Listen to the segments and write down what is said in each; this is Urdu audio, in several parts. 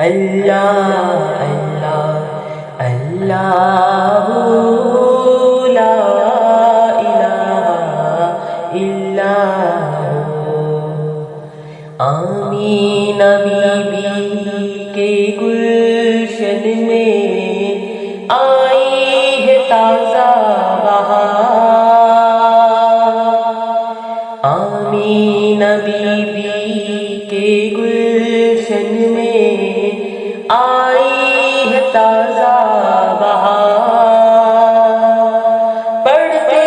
اللہ اللہ اللہ لا الہ الا آمینہ بی بی کے گلشن میں آئی ہے تازہ بہار، آمینہ بی بی کے گلشن میں آئی ہے تازہ بہار، پڑھتے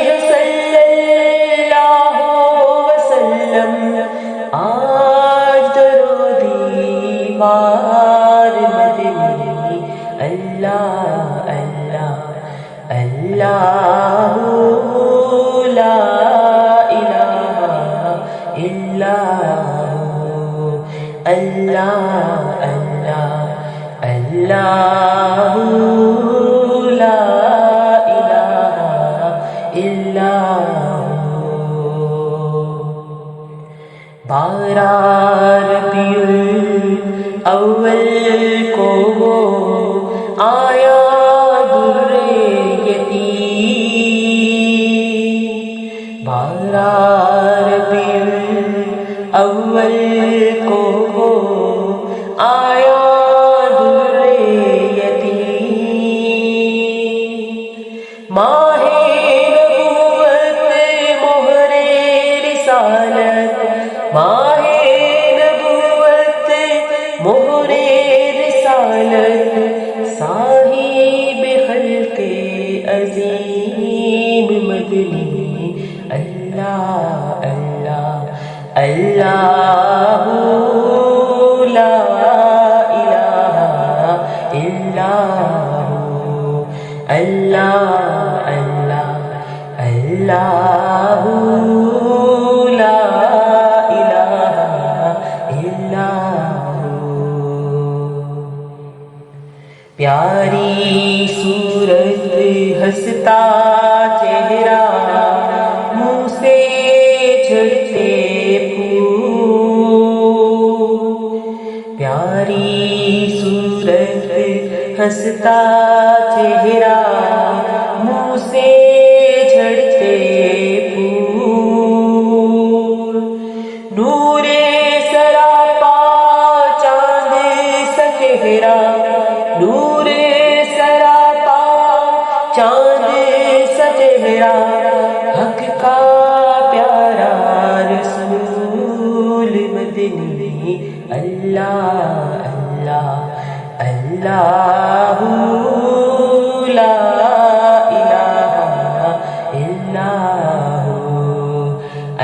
ہیں صلی اللہ وسلم آج درود دیوار مدنی، اللہ اللہ اللہ لا الہ الا اللہ اللہ اللہ لا الہ الا بارہ ربیع الاول کو وہ آیا در یتیم، بارہ ربیع الاول کو وہ آیا در یتیم، ماہ نبوت مہر رسالت، ماہ نبوت مہر رسالت، صاحب خلق عظیم مدنی، اللہ اللہ اللہ لا الہ الا اللہ اللہ اللہ لا الہ الا پیاری صورت ہنستا چہرہ منہ سے جھڑتے پھول، پیاری صورت ہنستا چہرہ منہ سے جھڑتے پھول، نور سراپا چاند سا چہرہ، نور سراپا چاند سا چہرہ، حق کا پیارا رسول مدنی، اللہ اللہ اللہ لا الہ الا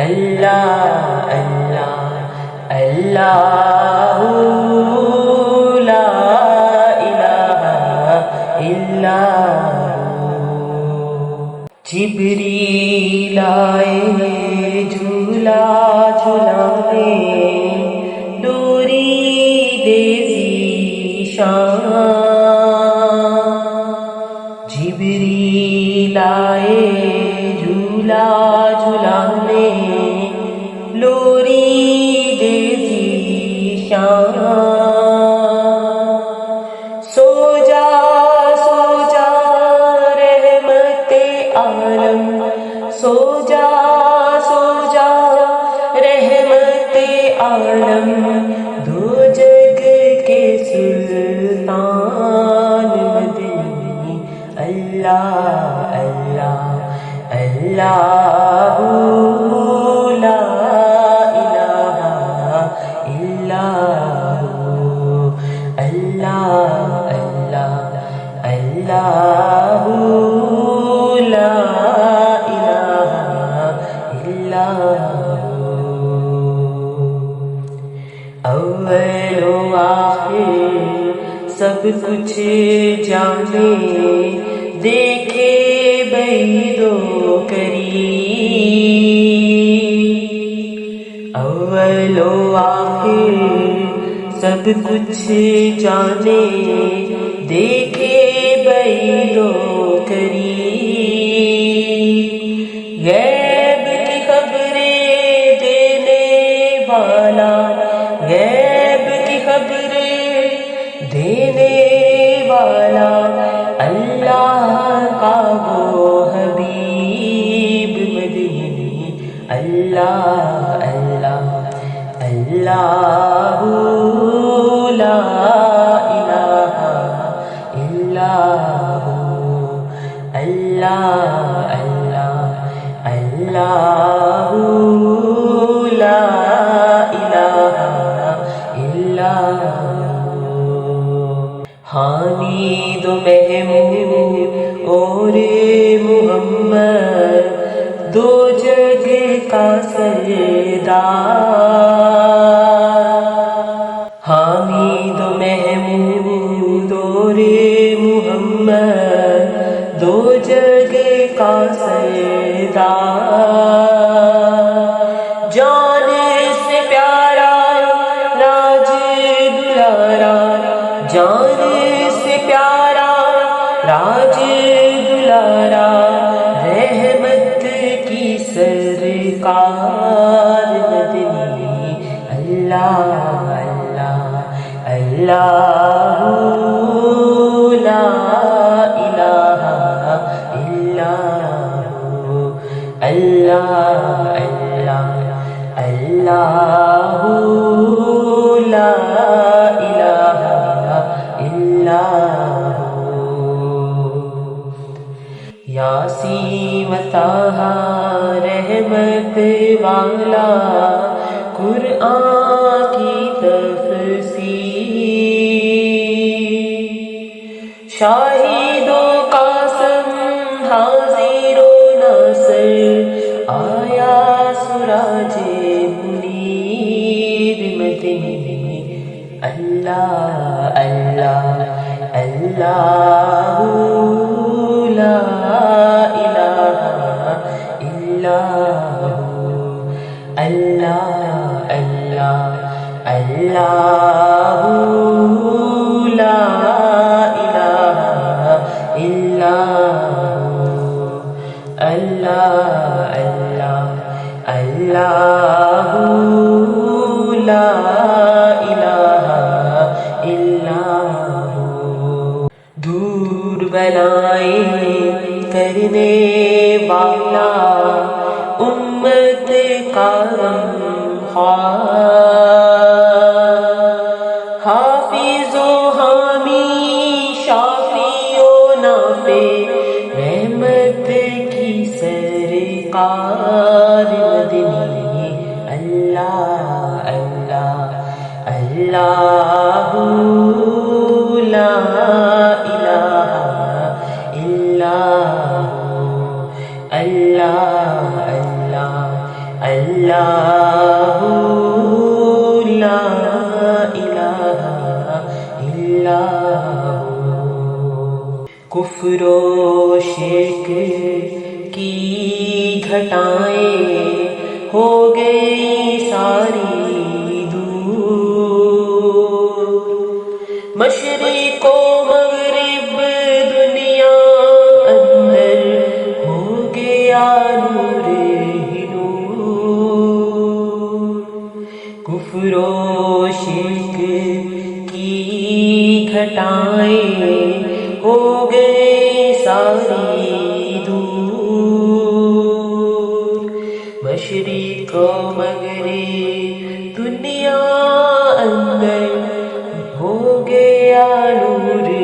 اللہ اللہ اللہ لا الہ الا جبریل آئے جھولا جھلانے، ڈوری دے ذیشان، جبریل آئے جھولا جھلانے، لوری دے ذیشان، سو جا رحمت عالم، سو جا رحمت عالم، دو جگ کے سلطان مدنی، اللہ اللہ اللہ لا الہ الا اللہ اللہ اللہ لا الہ الا اول و آخر سب کچھ جانے، دیکھے بعید و قریب، اول و آخر سب کچھ جانے، دیکھے بعید و قریب، غیب کی خبریں دینے والا، غیب کی خبریں دینے والا اللہ کا وہ حبیب مدنی اللہ اللہ اللہ لا الہ الا ہو اللہ اللہ اللہ لا الہ الا ہو حامد و محمود اور محمد دو جگ کا سردار حامد و محمود اور محمد دو جگ کا سردار جان سے پیارا راج دلارا جان سے پیارا راج دلارا رحمت کی سرکار مدنی اللہ اللہ اللہ لا الہ الا ہو اللہ اللہ اللہ لا الہ الا ہو یاسین و طٰہٰ رحمت والا قرآن کی تفسیر شاہد و قاسم حاضر و ناصر آیا سراج منیر مدنی اللہ اللہ اللہ لا الہ الا ہو اللہ اللہ اللہ لا الہ الا ہو اللہ اللہ اللہ لا الہ الا ہو دور بلائیں کرنے والا امت کا غمخوار حافظ و حامی شافی و نافع رحمت کی سرکار مدنی اللہ اللہ اللہ لا الہ الا ہو اللہ اللہ اللہ لا الہ الا ہو کفر و شرک کی گھٹائیں ہو گئی ساری دور مشرق و مغرب دنیا اندر ہو گیا نور ہی نور کفر و شرک کی گھٹائیں ہو گئی ساری دور مشرق و مغرب دنیا اندر ہو گیا نور ہی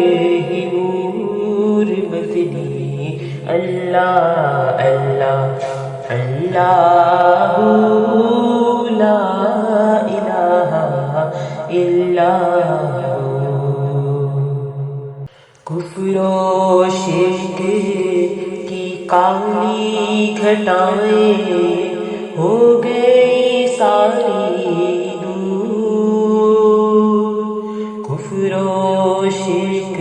نور مدنی اللہ اللہ اللہ لا الہ الا ہو کفر و شرک کی کالی گھٹائیں ہو گئی ساری دور کفر و شرک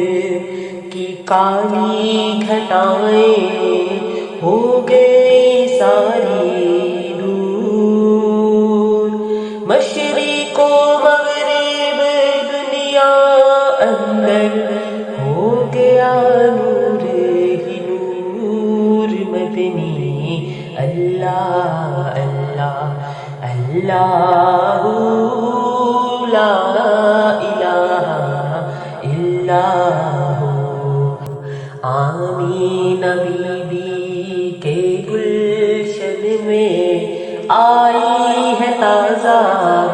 کی کالی گھٹائیں ہو گئی ساری دور مشرق و مغرب دنیا اندر ہو گیا نور ہی نور مدنی اللہ اللہ اللہ لا الہ الہ ہو۔ آمینہ بی بی کے گلشن میں آئی ہے تازہ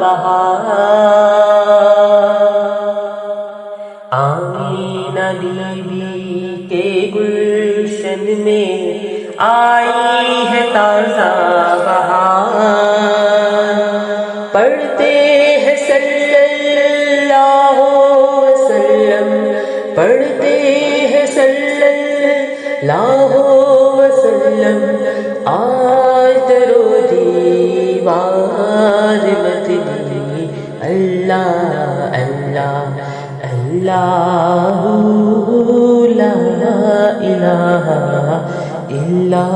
بہار، آمینہ بی بی کے گلشن میں آئی ہے تازہ بہار، پڑھتے ہیں صلی اللہ وسلم، پڑھتے ہیں صلی اللہ وسلم، آج در و دیوار مدنی، اللہ اللہ اللہ لا الہ الا